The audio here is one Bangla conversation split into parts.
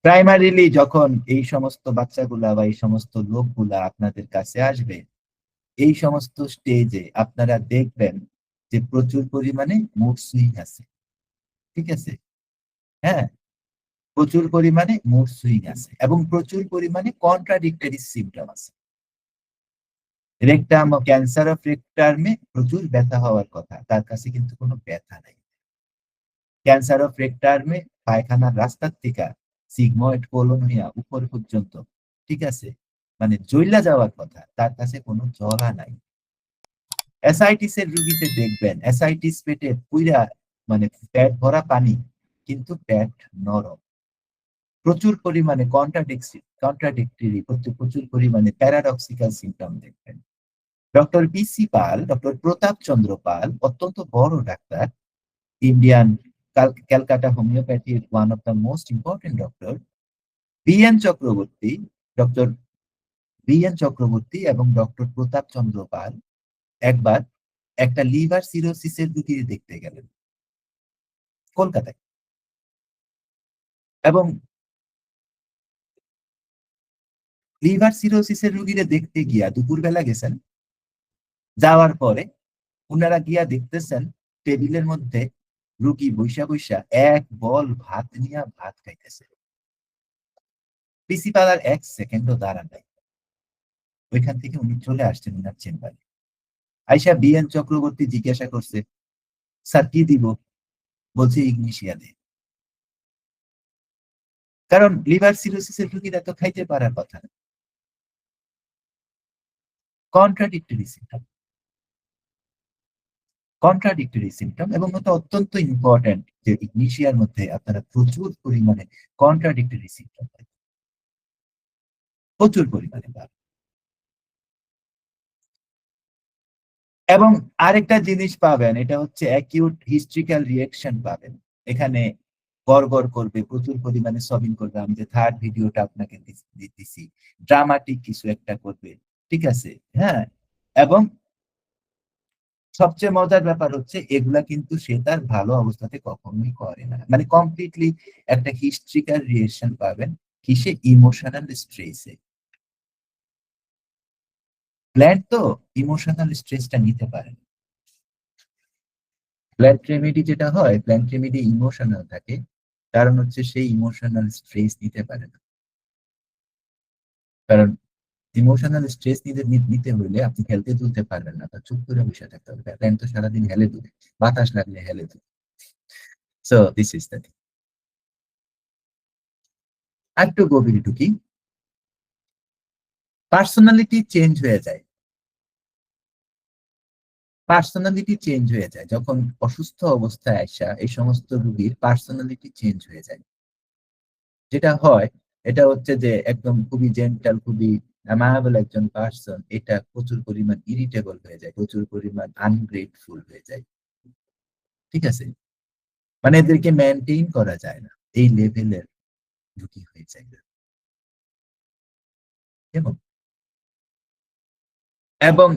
প্রাইমারিলি যখন এই সমস্ত বাচ্চাগুলা বা এই সমস্ত লোকগুলা আপনাদের কাছে আসবে, এই সমস্ত স্টেজে আপনারা দেখবেন যে প্রচুর পরিমাণে মুড সুইং আছে। ঠিক আছে? হ্যাঁ, প্রচুর পরিমাণে মুড সুইং আছে এবং প্রচুর পরিমাণে কন্ট্রাডিক্টরি সিমটম আছে। রেকটাম ও ক্যান্সার অফ রেকটার্মে প্রচুর ব্যথা হওয়ার কথা, তার কাছে কিন্তু কোনো ব্যথা নাই। ক্যান্সার অফ রেকটার্মে পায়খানার রাস্তার থেকে সিগময়েড কোলন হইয়া উপর পর্যন্ত, ঠিক আছে, মানে জ্বলা যাওয়ার কথা, তার কাছে কোনো জ্বলা নাই। অ্যাসাইটিস এর রুগীতে দেখবেন অ্যাসাইটিস পেটে পুইরা, মানে পেট ভরা পানি কিন্তু পেট নরম। প্রচুর পরিমাণে কন্ট্রাডিক্টরি, প্রচুর পরিমাণে প্যারাডক্সিক্যাল সিমটম দেখবেন। Doctor PC Pal, doctor Pratap Chandra Pal অত্যন্ত বড় ডাক্তার, ইন্ডিয়ান ক্যালকাটা হোমিওপ্যাথির one of the most important doctor. BN Chakraborty, doctor BN Chakraborty এবং ডক্টর প্রতাপ চন্দ্র পাল একবার একটা লিভার সিরোসিসের রুগী দেখতে গেলেন কলকাতায়, এবং লিভার সিরোসিসের রুগীরে দেখতে গিয়া দুপুরবেলা গেছেন। যাওয়ার পরে ওনারা গিয়া দেখতেছেন টেবিলের মধ্যে রুগী বৈশা বৈশা এক বল ভাত নিয়ে ভাত খাইতেছে। পিসি পালার এক সেকেন্ডও দাঁড়ান নাই, ওইখান থেকে উনি চলে আসছেন ওনার চেম্বারে। আইসা বিএন চক্রবর্তী জিজ্ঞাসা করছে, স্যার কি দিব? বলছে ইগনিশিয়া দে। কারণ লিভার সিরোসিসের রুগীরা তো খাইতে পারার কথা না। কন্ট্রাডিক্টরি সিমটম, কন্ট্রাডিক্টরি সিমটম, এবং এটা অত্যন্ত ইম্পর্টেন্ট যে ইগনিশিয়ার মধ্যে আপনারা প্রচুর পরিমাণে কন্ট্রাডিক্টরি সিমটম পাবেন, প্রচুর পরিমাণে পাবেন। এবং আরেকটা জিনিস পাবেন, এটা হচ্ছে অ্যাকিউট হিস্ট্রিক্যাল রিয়েকশন পাবেন। এখানে গড় করবে, প্রচুর পরিমাণে সবিং করবে। আমি যে থার্ড ভিডিওটা আপনাকে দিছি, ড্রামাটিক কিছু একটা করবে, ঠিক আছে? হ্যাঁ, এবং সবচেয়ে মজার ব্যাপার হচ্ছে এগুলা কিন্তু সে তার ভালো অবস্থাতে কখনোই করে না, মানে কমপ্লিটলি একটা হিস্ট্রিক্যাল রিয়েকশন পাবেন কিসে? ইমোশনাল স্ট্রেসে। প্ল্যান্ট তো ইমোশনাল স্ট্রেসটা নিতে পারে না। প্ল্যান্ট রেমেডি যেটা হয়, প্ল্যান্ট রেমেডি ইমোশনাল থাকে, কারণ হচ্ছে সেই ইমোশনাল স্ট্রেস নিতে পারে না। কারণ ইমোশনাল স্ট্রেস নিতে হলে আপনি হেলতে তুলতে পারবেন না, তা চুপ করে বসে থাকতে হবে। প্ল্যান্ট তো সারাদিন হেলে দুলে, বাতাস লাগলে হেলে দুলে। So this is the thing. একটু গভীরে ঢুকি। পার্সোনালিটি চেঞ্জ হয়ে যায়, পার্সোনালিটি চেঞ্জ হয়ে যায় যখন অসুস্থ অবস্থায় আসা এই সমস্ত রোগীর পার্সোনালিটি চেঞ্জ হয়ে যায়। যেটা হয়, এটা হচ্ছে যে একদম খুবই জেন্টাল, খুবই অ্যামায়াবল একজন পার্সন, এটা প্রচুর পরিমাণ ইরিটেবল হয়ে যায়, প্রচুর পরিমাণ আনগ্রেটফুল হয়ে যায়। ঠিক আছে? মানে এদেরকে মেনটেইন করা যায় না, এই লেভেলের রুগী হয়ে যায়। এবং এবং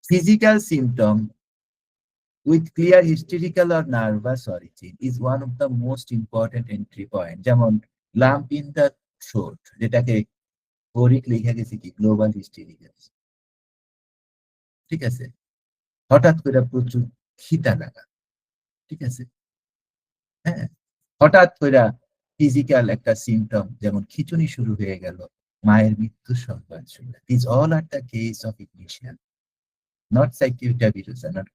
physical symptom with clear hysterical or nervous origin is one of the most important entry point, যেমন lump in the throat, যেটাকে গরিক লিখে গেছে কি গ্লোবাল হিস্টেরিয়া। ঠিক আছে? হঠাৎ করে প্রচুর খিদা লাগা, ঠিক আছে? হ্যাঁ, হঠাৎ করে ফিজিক্যাল একটা সিমটম যেমন খিঁচুনি শুরু হয়ে গেল, মায়ের মৃত্যুর সংবাদ শুনলে, this all are the case of ignition, not সাইকিউটাবিরুস, নট।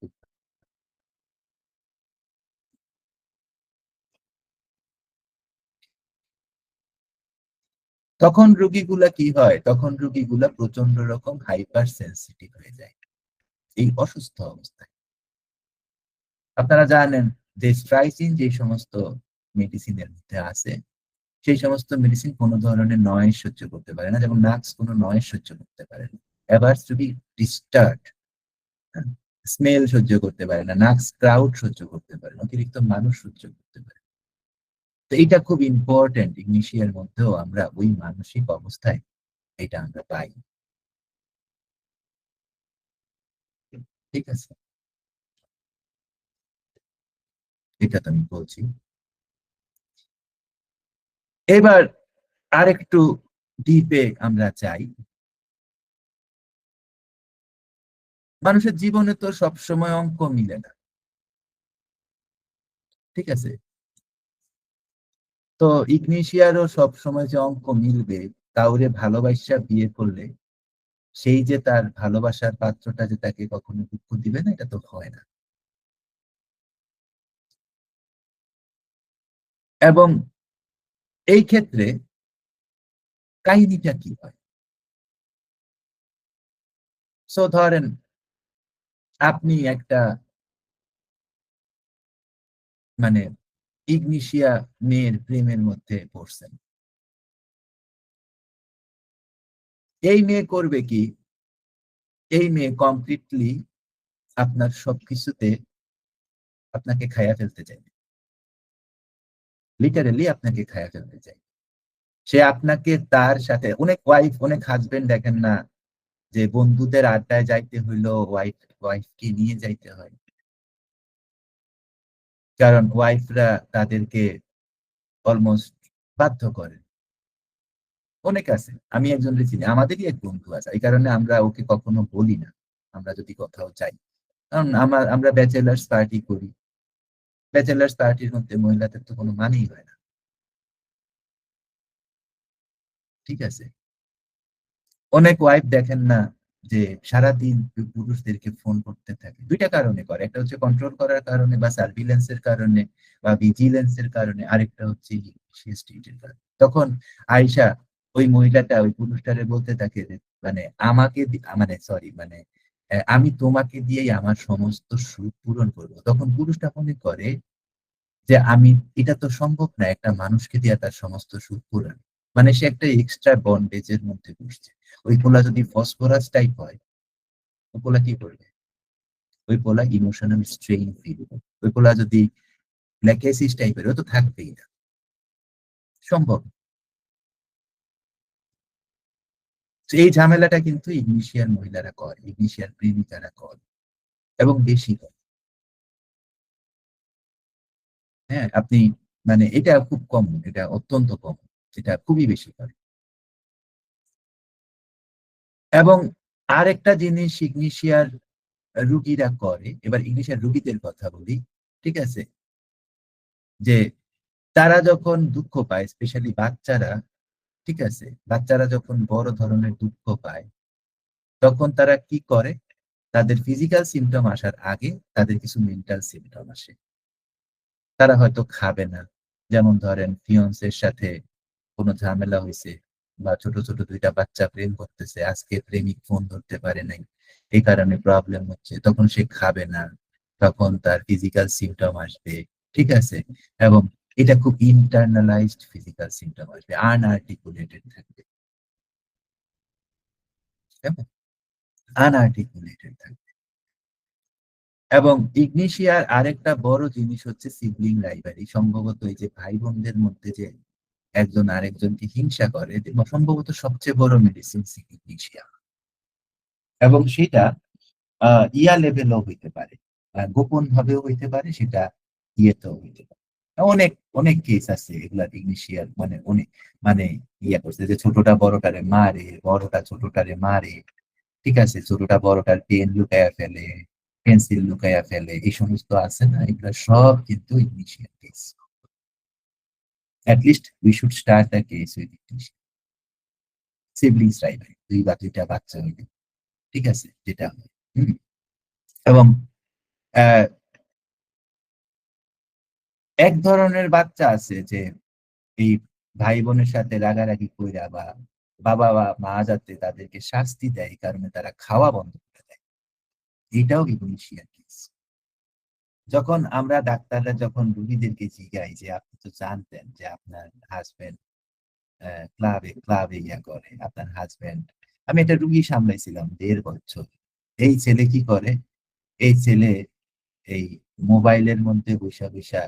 তখন রোগীগুলা কি হয়? তখন রোগীগুলা প্রচন্ড রকম হাইপার সেন্সিটিভ হয়ে যায় এই অসুস্থ অবস্থায়। আপনারা জানেন যে স্ট্রাইসিন যে সমস্ত মেডিসিনের মধ্যে আছে, সেই সমস্ত মেডিসিন কোনো ধরনের নয়েজ সহ্য করতে পারে না, যেমন নাক্স কোনো নয়েজ সহ্য করতে পারে না। এবার যদি ডিস্টার্ব, স্মেল সহ্য করতে পারে না, নাক্স ক্রাউড সহ্য করতে পারে না, অতিরিক্ত মানুষ সহ্য করতে পারে। তো এটা খুব ইম্পর্টেন্ট, ইগনিশিয়ার মধ্যেও আমরা ওই মানসিক অবস্থায় এটা আমরা পাই। ঠিক আছে? এটা তো আমি বলছি। এবার আরেকটু ডিপে আমরা চাই। মানুষের জীবনে তো সবসময় অঙ্ক মিলে না, ঠিক আছে? তো ইগনিশিয়ারও সবসময় যে অঙ্ক মিলবে, কাউরে ভালোবাসা বিয়ে করলে সেই যে তার ভালোবাসার পাত্রটা যে তাকে কখনো দুঃখ দিবে না, এটা তো হয় না। এবং এই ক্ষেত্রে কাহিনীটা কি হয়? সো ধরেন আপনি একটা মানে ইগনিশিয়া মেয়ের প্রেমের মধ্যে পড়ছেন। এই মেয়ে করবে কি? এই মেয়ে কমপ্লিটলি আপনার সবকিছুতে আপনাকে খাইয়া ফেলতে চাইবে। লিটারেলি আপনাকে খাইয়া ফেলতে চাই। সে আপনাকে তার সাথে অনেক ওয়াইফ, অনেক হাজবেন্ড দেখেন না যে বন্ধুদের আড্ডায় যাইতে হইলো ওয়াইফকে নিয়ে যাইতে হয়। কারণ ওয়াইফরা তাদেরকে অলমোস্ট বাধ্য করে। অনেক আছে। আমি একজনকে চিনি। আমাদেরই এক বন্ধু আছে। এই কারণে আমরা ওকে কখনো বলি না। আমরা যদি কোথাও যাই। কারণ আমরা ব্যাচেলার্স পার্টি করি। ব্যাচেলার্স পার্টির মধ্যে মহিলাদের তো কোনো মানেই হয় না। ঠিক আছে? অনেক ওয়াইফ দেখেন না যে সারাদিন পুরুষদেরকে ফোন করতে থাকে। ২ টা কারণে করে। একটা হচ্ছে কন্ট্রোল করার কারণে বা সার্ভিলেন্স এর কারণে বা ভিজিলেন্স এর কারণে। আরেকটা হচ্ছে স্টেট এর কারণে। তখন আয়েশা ওই মহিলাটা ওই পুরুষটারে বলতে থাকে যে মানে আমাকে মানে সরি মানে আমি তোমাকে দিয়েই আমার সমস্ত সুখ পূরণ করব। তখন পুরুষটা মনে করে যে আমি এটা তো সম্ভব না একটা মানুষকে দিয়ে তার সমস্ত সুখ পূরণ। মানে সে একটা এক্সট্রা বন্ডেজ এর মধ্যে বসছে। ওই পোলা যদি ফসফরাস টাইপ হয়, ওই পোলা কি করবে? ওই পোলা ইমোশনাল স্ট্রেইন ফিল করবে। ওই পোলা যদি ব্ল্যাক অ্যাসিড টাইপের, ও তো থাকবেই না। সম্ভব না। তো এই ঝামেলাটা কিন্তু ইগনিশিয়ার মহিলারা করে, ইগনিশিয়ার প্রেমিকারা করে এবং বেশি করে। হ্যাঁ, আপনি মানে এটা খুব কমন, এটা অত্যন্ত কমন, এটা খুবই বেশি করে। এবং আরেকটা জিনিস ইগনিশিয়ার রুগীরা করে, এবার ইংলিশের রুগীদের কথা বলি, ঠিক আছে? যে তারা যখন দুঃখ পায়, স্পেশালি বাচ্চারা, ঠিক আছে? বাচ্চারা যখন বড় ধরনের দুঃখ পায়, তখন তারা কি করে? তাদের ফিজিক্যাল সিম্পটম আসার আগে তাদের কিছু মেন্টাল সিম্পটম আসে। তারা হয়তো খাবে না। যেমন ধরেন ফিয়ন্সের সাথে কোনো ঝামেলা হইছে বা ছোট, ছোট ২ টা বাচ্চা প্রেম করতেছে। আজকে প্রেমিক ফোন ধরতে পারে নাই। এই কারণে প্রবলেম হচ্ছে। তখন সে খাবে না। তখন তার ফিজিক্যাল সিম্পটম আসবে। ঠিক আছে? এবং এটা খুব ইন্টারনালাইজড ফিজিক্যাল সিম্পটম আসবে। আনআর্টিকুলেটেড থাকবে। কেমন? আনআর্টিকুলেটেড থাকবে। এবং ইগনিশিয়ার আরেকটা বড় জিনিস হচ্ছে সিবলিং রাইভারি। সম্ভবত এই যে ভাই-বোনদের মধ্যে যে একজন আরেকজনকে হিংসা করে, সম্ভবত সবচেয়ে বড় মেডিসিন ইগনিশিয়া। এবং সেটা ইয়া লেভেলও হইতে পারে। গোপন ভাবেও হইতে পারে, সেটা ইয়েতেও হইতে পারে। অনেক, অনেক কেস আছে এগুলা ইগনিশিয়ার মানে অনেক মানে ইয়া করছে যে ছোটটা বড়টারে মারে, বড়টা ছোটটারে মারে। ঠিক আছে? ছোটটা বড়টার পেন লুকাইয়া ফেলে, পেন্সিল লুকাইয়া ফেলে। এই সমস্ত আছে না? এগুলা সব কিন্তু ইগনিশিয়ার কেস। At least we should start the case with ignition. Siblings rivalry ২ বা ৩ টা বাচ্চা হইলে। ঠিক আছে? যেটা হয়। হুম? এবং অ্যা এক ধরনের বাচ্চা আছে যে এই ভাই-বোনের সাথে রাগারাগি কইরা বা বাবা বা মা যাতে তাদেরকে শাস্তি দেয়, এই কারণে তারা খাওয়া বন্ধ করে দেয়। এটাও ইগনিশিয়ার কেস। যখন আমরা ডাক্তাররা যখন রোগীদেরকে জিজ্ঞাই যে, "আপনি তো জানতেন যে আপনার হাসব্যান্ড ক্লাবে ইয়া করে, আপনার হাসব্যান্ড।" আমি একটা রুগী সামলাইছিলাম ১.৫ বছর। এই ছেলে কি করে? এই ছেলে এই মোবাইলের মধ্যে বইসা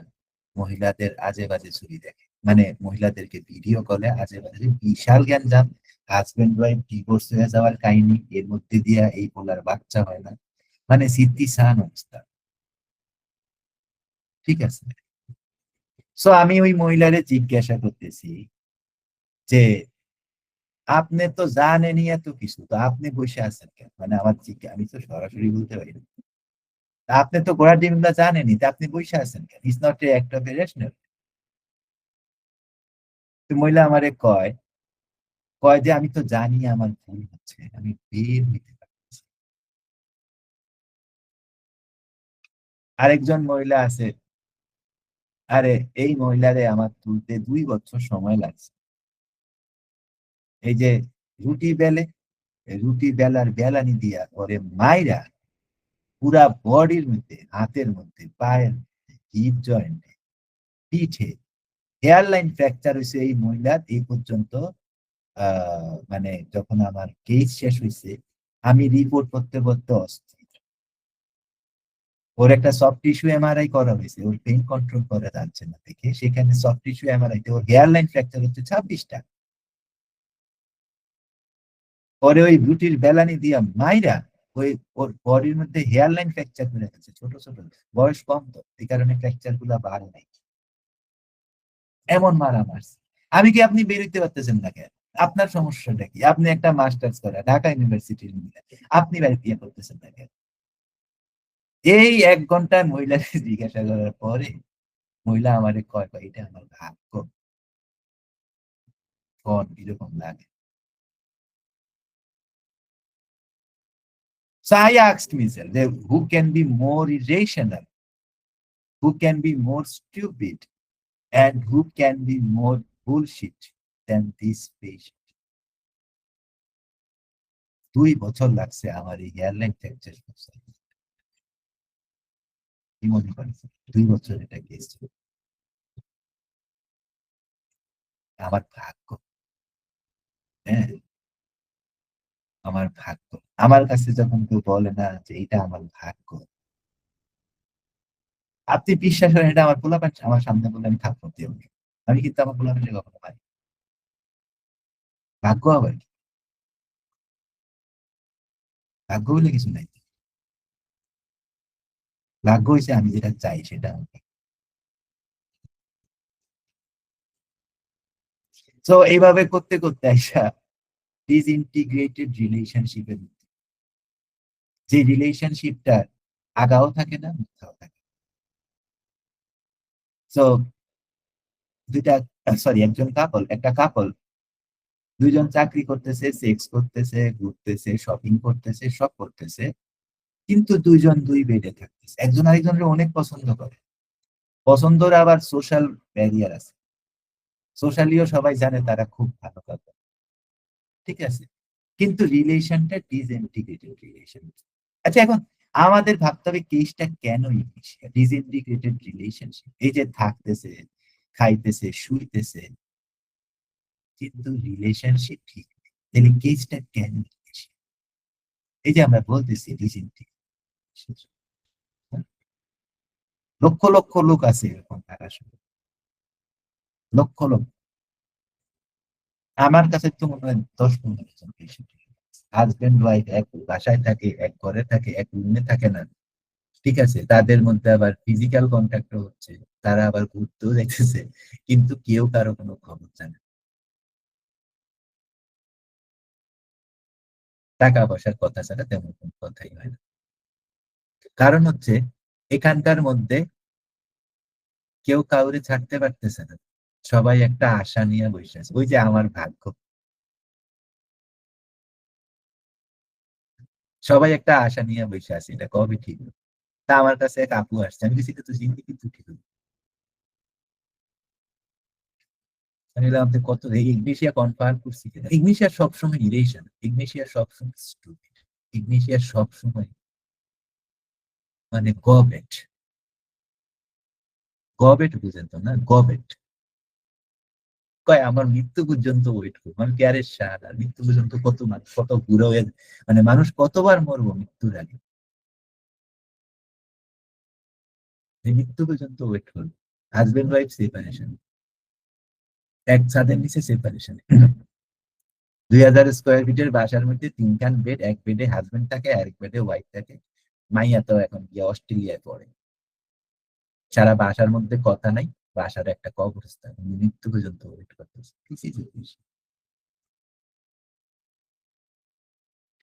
মহিলাদের আজে-বাজে ছবি দেখে। মানে মহিলাদেরকে ভিডিও কলে আজে-বাজে বিশাল গ্যাঞ্জাম। হাসব্যান্ড ওয়াইফ ডিভোর্স হয়ে যাওয়ার কাহিনী। এর মধ্যে দিয়া এই পোলার বাচ্চা হয় না। মানে সিত্তিসান অবস্থা। ঠিক আছে? সো আমি ওই মহিলারে জিজ্ঞাসা করতেছি যে আপনি তো জানেনই এত কিছু। তো আপনি বইসা আছেন কেন? মানে আমার আমি তো সরাসরি বলতে পারি না। তা আপনি তো ঘোড়ার ডিমগুলা জানেনই। তা আপনি বইসা আছেন কেন? It's not a act of irrational. তো মহিলা আমারে কয় যে আমি তো জানি আমার ভুল হচ্ছে। আমি বের হইতে পারতেছি। আরেকজন মহিলা আছে, আরে এই মহিলারে আমার তুলতে ২ বছর সময় লাগছে। এই যে রুটি বেলে, রুটি বেলার বেলানি দিয়া ওরে মাইরা পুরা বডির মধ্যে, হাতের মধ্যে, পায়ের মধ্যে, হিপ জয়েন্টে, পিঠে হেয়ারলাইন ফ্র্যাকচার হইছে এই মহিলার এই পর্যন্ত। মানে যখন আমার কেস শেষ হইছে, আমি রিপোর্ট করতে অস্থির। ওর একটা সফট টিস্যু এমআরআই করা হয়েছে। ওর পেইন কন্ট্রোল করা যাচ্ছে না দেখে সেখানে সফট টিস্যু এমআরআই তে ওর হেয়ারলাইন ফ্র্যাকচার হচ্ছে ২৬ টা। পরে ওই রুটির বেলানি দিয়া মাইরা ওই ওর বডির মধ্যে হেয়ারলাইন ফ্র্যাকচার করে ফেলছে ছোট, ছোট। বয়স কম তো। এই কারণে ফ্র্যাকচার গুলা বাড়ে নাই। এমন মারা মারছে। আমি কি আপনি বের হইতে পারতেছেন না কেন? আপনার সমস্যাটা কি? আপনি একটা মাস্টার্স করা ঢাকা ইউনিভার্সিটির মহিলা। আপনি বাইরে বিয়ে করতেছেন না কেন? এই ১ ঘন্টা মহিলাকে জিজ্ঞাসা করার পরে মহিলা আমারে কয়, "এটা আমার ভাগ্য।" কোন কিরকম লাগে? So I asked myself that who can be more irrational, who can be more stupid, and who can be more bullshit than this patient? ২ বছর লাগছে আমার এই হেয়ারলাইন ফ্র্যাকচার করতে। কি মনে করেন? ২ বছর এটা গেছে। আমার ভাগ্য, হ্যাঁ? আমার ভাগ্য। আমার কাছে যখন কেউ বলে না যে এটা আমার ভাগ্য, আপনি বিশ্বাস করেন এটা আমার পোলাপান আমার সামনে বললে আমি থাপ্পড় দিয়ে উঠি। আমি কিন্তু আমার পোলাপানকে কখনো মারি। ভাগ্য আবার কি? ভাগ্য বলে কিছু নাই। ভাগ্য হইছে আমি যেটা চাই সেটা আমি। সো এইভাবে করতে আইসা ডিসইন্টিগ্রেটেড রিলেশনশিপ এর যে রিলেশনশিপটা আগাও থাকে না, মিথ্যাও থাকে। সো ২ টা সরি একটা কাপল ২ জন চাকরি করতেছে, সেক্স করতেছে, ঘুরতেছে, শপিং করতেছে, সব করতেছে। কিন্তু ২ জন ২ বেডে থাকতেছে। একজন আরেকজনের অনেক পছন্দ করে। পছন্দর আবার সোশ্যাল ব্যারিয়ার আছে। সোশ্যালিও সবাই জানে তারা খুব ভালো কাপল। ঠিক আছে? কিন্তু রিলেশনটা ডিসইন্টিগ্রেটেড রিলেশন। আচ্ছা এখন আমাদের ভাবতে হবে কেসটা কেন ডিসইন্টিগ্রেটেড রিলেশনশিপ? এই যে থাকতেছে, খাইতেছে, শুইতেছে কিন্তু রিলেশনশিপ ঠিক নেই। তাহলে কেসটা কেন এই যে আমরা বলতেছি ডিসইন্টিগ্রেটেড লক্ষ লক্ষ লোক আছে এরকম থাকা শুরু লক্ষ লক্ষ আমার কাছে তো মনে হয় ১০-১৫ জন পেশেন্ট হাজবেন্ড ওয়াইফ এক বাসায় থাকে, এক ঘরে থাকে, এক রুমে থাকে না। ঠিক আছে? তাদের মধ্যে আবার ফিজিক্যাল কনট্যাক্ট ও হচ্ছে। তারা আবার ঘুরতেও যাইতেছে। কিন্তু কেউ কারো কোনো খবর জানে না। টাকা-পয়সার কথা ছাড়া তেমন কোনো কথাই হয় না। কারণ হচ্ছে এখানকার মধ্যে কেউ কাউরে ছাড়তে পারতেছে না। সবাই একটা আশা নিয়ে বইসা আছে। ওই যে আমার ভাগ্য। সবাই একটা আশা নিয়ে বইসা আছে। এটা কবে ঠিক হবে? তা আমার কাছে এক আপু আসছে। আমি বলছি, "এটা তো জিন্দেগি তো ঠিক হবে।" আমি বললাম, "আপনি কত ইগনিশিয়া কনফার্ম করছি কিনা?" ইগনিশিয়া সবসময় ইরেশন। ইগনিশিয়া সবসময় স্টুপিড। ইগনিশিয়া সবসময় মানে গবেট। গবেট বুঝেন তো না? গবেট। কয় আমার মৃত্যু পর্যন্ত ওয়েট করবো। আমি কি আরে শালা মৃত্যু পর্যন্ত কত মানুষ কত বুড়ো হয়ে মানে মানুষ কতবার মরবো মৃত্যুর আগে? এই মৃত্যু পর্যন্ত ওয়েট করবো। Husband wife separation. এক ছাদের নিচে সেপারেশন। ২,০০০ স্কোয়ার ফিটের বাসার মধ্যে ৩ খান বেড, এক বেডে হাসব্যান্ড থাকে, আরেক বেডে ওয়াইফ থাকে। মাইয়া তো এখন গিয়ে অস্ট্রেলিয়ায় পড়ে। সারা বাসার মধ্যে কথা নাই। বাসার একটা কবরস্থান। মৃত্যু পর্যন্ত ওয়েট করতেছে। This is